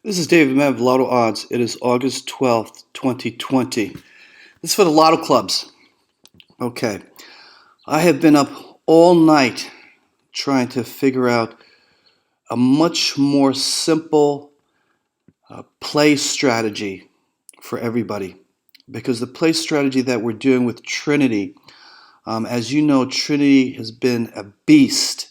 This is David Mev, Lotto Odds. It is August 12th, 2020. This is for the Lotto clubs. Okay. I have been up all night trying to figure out a much more simple play strategy for everybody. Because the play strategy that we're doing with Trinity, as you know, Trinity has been a beast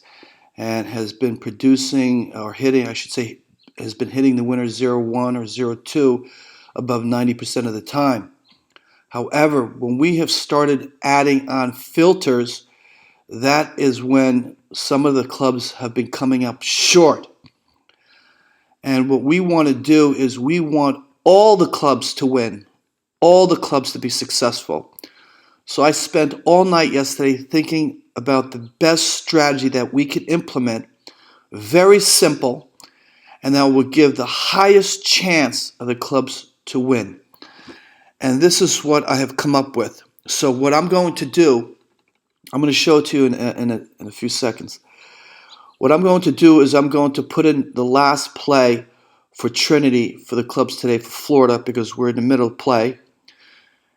and has been producing or hitting, I should say, has been hitting the winner 0-1 or 0-2 above 90% of the time. However, when we have started adding on filters, that is when some of the clubs have been coming up short. And what we want to do is we want all the clubs to win, all the clubs to be successful. So I spent all night yesterday thinking about the best strategy that we could implement, very simple, and that will give the highest chance of the clubs to win. And this is what I have come up with. So what I'm going to do, I'm going to show it to you in a few seconds. What I'm going to do is I'm going to put in the last play for Trinity for the clubs today for Florida because we're in the middle of play.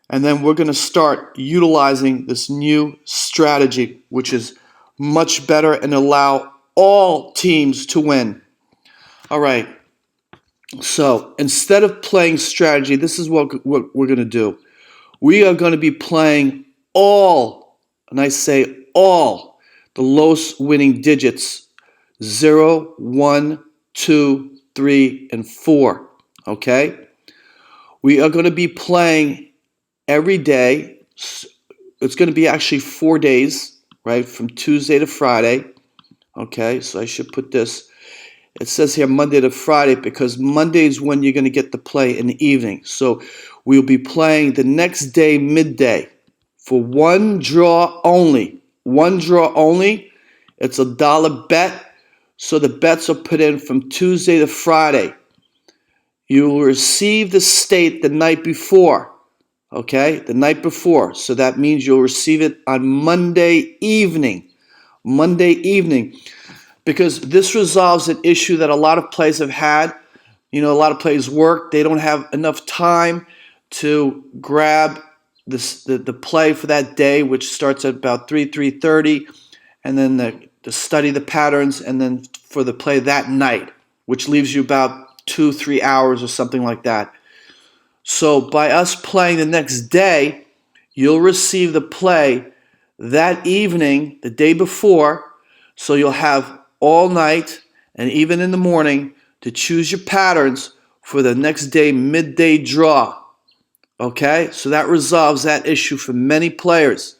And then we're going to start utilizing this new strategy, which is much better and allow all teams to win. All right, so instead of playing strategy, this is what we're going to do. We are going to be playing all, and I say all, the lowest winning digits, 0, 1, 2, 3, and 4, okay? We are going to be playing every day. It's going to be actually 4 days, right, from Tuesday to Friday, okay? So I should put this. It says here Monday to Friday because Monday is when you're going to get the play in the evening. So we'll be playing the next day midday for one draw only. One draw only. It's $1 bet. So the bets are put in from Tuesday to Friday. You will receive the state the night before. Okay? The night before. So that means you'll receive it on Monday evening. Monday evening. Because this resolves an issue that a lot of players have had. You know, a lot of players work. They don't have enough time to grab the play for that day, which starts at about 3:30, and then to study the patterns, and then for the play that night, which leaves you about 2-3 hours or something like that. So by us playing the next day, you'll receive the play that evening, the day before, so you'll have all night and even in the morning to choose your patterns for the next day midday draw. Okay, so that resolves that issue for many players.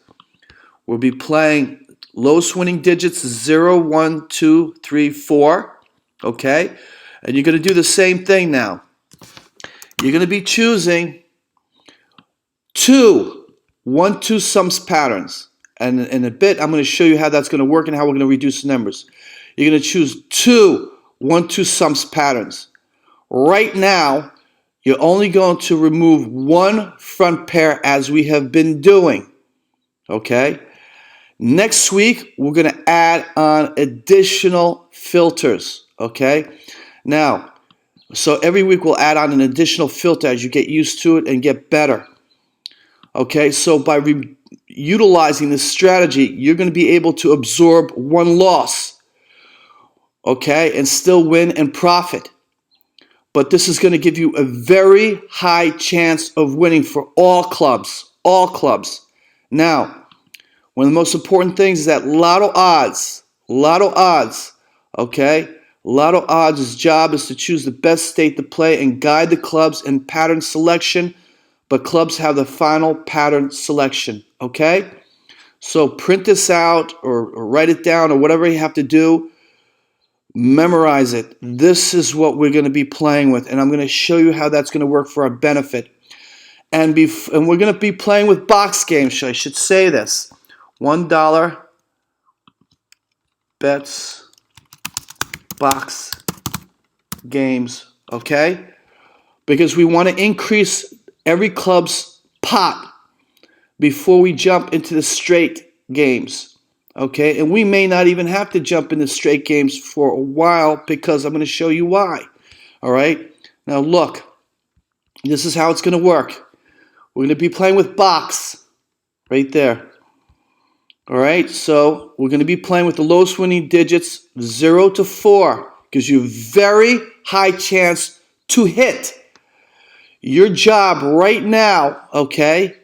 We'll be playing lowest winning digits 0, 1, 2, 3, 4. Okay, and you're going to do the same thing now. You're going to be choosing 1, 2 sums patterns. And in a bit, I'm going to show you how that's going to work and how we're going to reduce the numbers. You're going to choose 2 1, 2 sums patterns. Right now, you're only going to remove one front pair as we have been doing. Okay? Next week, we're going to add on additional filters. Okay? Now, so every week we'll add on an additional filter as you get used to it and get better. Okay? So by utilizing this strategy, you're going to be able to absorb one loss. Okay, and still win and profit. But this is going to give you a very high chance of winning for all clubs. All clubs. Now, one of the most important things is that Lotto Odds, okay? Lotto Odds' job is to choose the best state to play and guide the clubs in pattern selection, but clubs have the final pattern selection, okay? So print this out or write it down or whatever you have to do. Memorize it. This is what we're going to be playing with, and I'm going to show you how that's going to work for our benefit. And we're going to be playing with box games. I should say this. $1 bets, box games, okay? Because we want to increase every club's pot before we jump into the straight games. Okay, and we may not even have to jump into straight games for a while because I'm going to show you why. All right, Now look, this is how it's going to work. We're going to be playing with box right there. All right, so we're going to be playing with the lowest winning digits 0 to 4. Gives you a very high chance to hit. Your job right now, okay,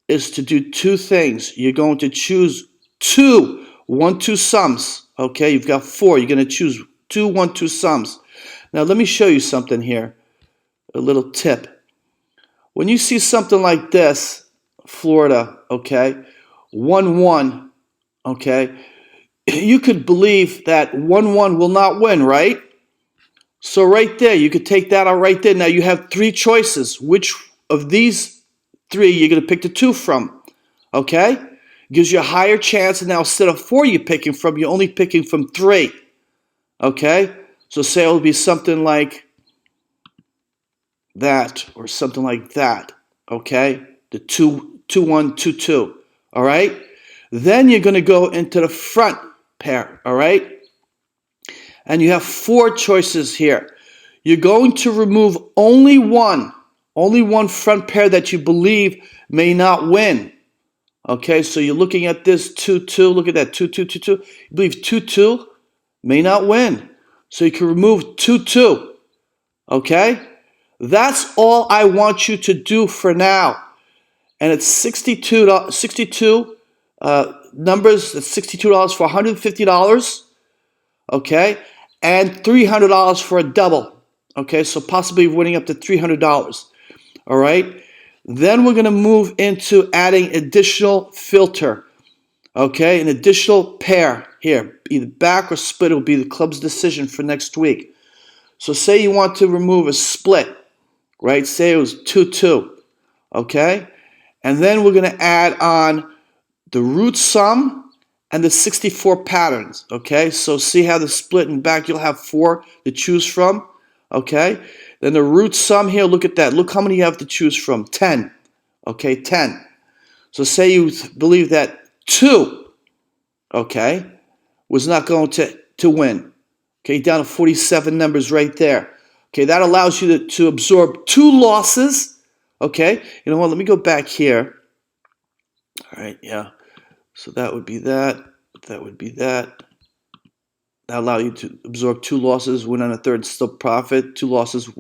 is to do two things. You're going to choose two 1-2 sums. Okay, you've got 4. You're going to choose two 1-2 sums. Now let me show you something here. A little tip. When you see something like this, Florida, okay, 1-1, okay, you could believe that 1-1 will not win, right? So right there, you could take that out right there. Now you have 3 choices. Which of these 3 you're going to pick the 2 from? Okay? Gives you a higher chance. And now instead of 4 you're picking from, you're only picking from 3. Okay? So say it will be something like that or something like that. Okay? The 2-1, 2-2. All right? Then you're going to go into the front pair. All right? And you have 4 choices here. You're going to remove only one front pair that you believe may not win. Okay, so you're looking at this 2-2. Look at that 2-2, 2-2. You believe 2-2 may not win. So you can remove 2-2. Okay? That's all I want you to do for now. And it's 62 numbers. It's $62 for $150. Okay? And $300 for a double. Okay, so possibly winning up to $300. All right? Then we're going to move into adding additional filter. Okay, an additional pair here. Either back or split will be the club's decision for next week. So say you want to remove a split, right? Say it was 2-2. Okay? And then we're going to add on the root sum and the 64 patterns, okay? So see how the split and back, you'll have 4 to choose from, okay? Then the root sum here, look at that. Look how many you have to choose from. 10, okay, 10. So say you believe that 2, okay, was not going to win. Okay, down to 47 numbers right there. Okay, that allows you to absorb 2 losses, okay? You know what, let me go back here. All right, yeah. So that would be that. That would be that. That allows you to absorb 2 losses, win on a third, still profit. 2 losses,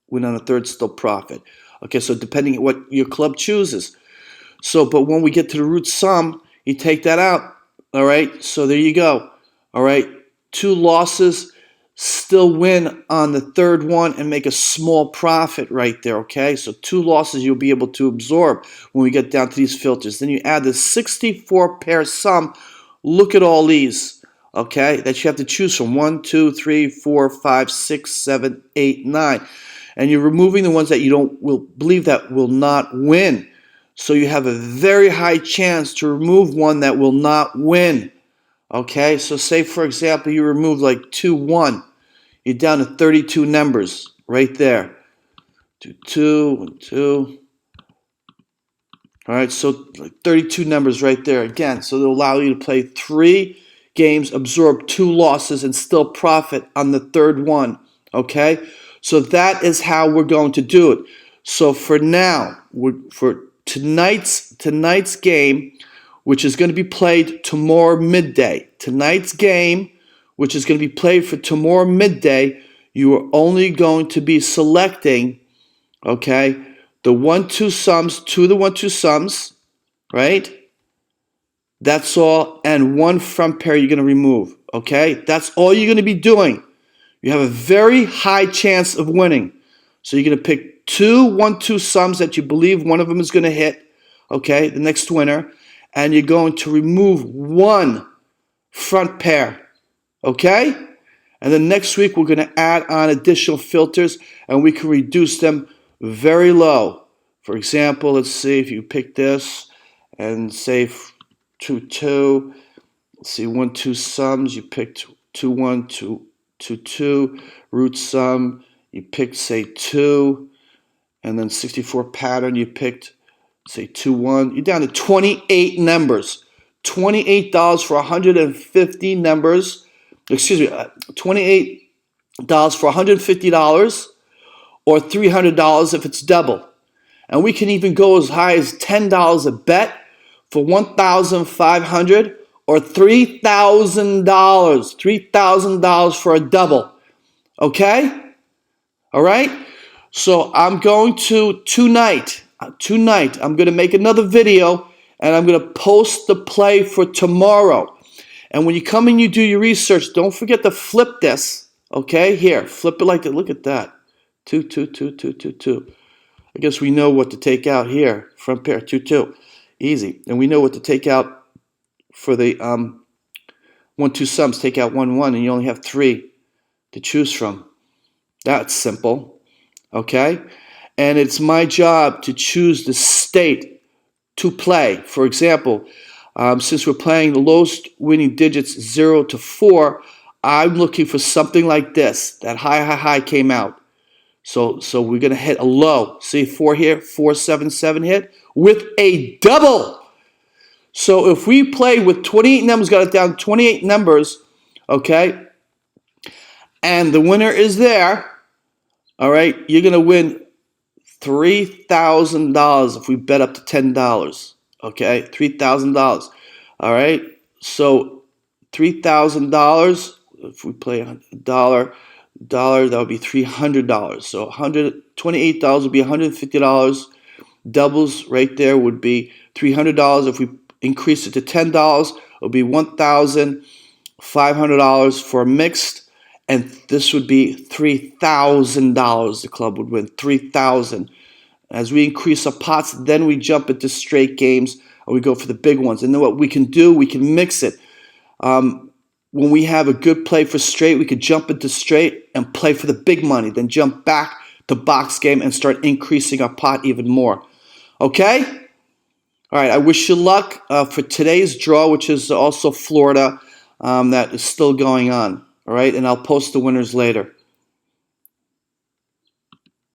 win on a third, still profit. Okay, so depending on what your club chooses. So, but when we get to the root sum, you take that out. All right, so there you go. All right, 2 losses, still win on the third one and make a small profit right there, okay? So 2 losses you'll be able to absorb when we get down to these filters. Then you add the 64 pair sum. Look at all these, okay, that you have to choose from. 1, 2, 3, 4, 5, 6, 7, 8, 9. And you're removing the ones that you will believe that will not win. So you have a very high chance to remove one that will not win. Okay, so say for example you remove like 2-1, you're down to 32 numbers right there. 2-2, 2. All right, so like 32 numbers right there again. So they'll allow you to play 3 games, absorb 2 losses, and still profit on the third one. Okay, so that is how we're going to do it. So for now, for tonight's game, which is going to be played tomorrow midday. Tonight's game, which is going to be played for tomorrow midday, you are only going to be selecting, okay, the 1-2 sums, 2 of the 1-2 sums, right? That's all, and 1 front pair you're going to remove, okay? That's all you're going to be doing. You have a very high chance of winning. So you're going to pick 2 1-2 sums that you believe one of them is going to hit, okay, the next winner, and you're going to remove 1 front pair, okay? And then next week we're going to add on additional filters, and we can reduce them very low. For example, let's see if you pick this and say 2-2. Let's see, 1-2 sums, you picked 2-1, 2-2. Root sum, you picked, say, 2. And then 64 pattern, you picked, say, 2-1. You're down to 28 numbers. $28 for 150 numbers. Excuse me, $28 for $150. or $300 if it's double. And we can even go as high as $10 a bet for $1,500 or $3,000. $3,000 for a double. Okay? All right? So I'm going to tonight, I'm going to make another video and I'm going to post the play for tomorrow. And when you come and you do your research, don't forget to flip this. Okay? Here, flip it like that. Look at that. 2, 2, 2, 2, 2, 2. I guess we know what to take out here. Front pair, 2, 2. Easy. And we know what to take out for the 1, 2 sums. Take out 1, 1, and you only have 3 to choose from. That's simple. Okay? And it's my job to choose the state to play. For example, since we're playing the lowest winning digits 0 to 4, I'm looking for something like this. That high came out. So we're going to hit a low. See 4 here, 4, 7, 7 hit with a double. So if we play with 28 numbers, got it down 28 numbers, okay, and the winner is there, all right, you're going to win $3,000 if we bet up to $10, okay, $3,000, all right, so $3,000, if we play a dollar, that would be $300, so $128 would be $150, doubles right there would be $300. If we increase it to $10, it would be $1,500 for a mixed, and this would be $3,000. The club would win $3,000. As we increase our pots, then we jump into straight games, or we go for the big ones. And then what we can do, we can mix it. When we have a good play for straight, we could jump into straight and play for the big money, then jump back to box game and start increasing our pot even more. Okay? All right, I wish you luck for today's draw, which is also Florida, that is still going on. All right, and I'll post the winners later.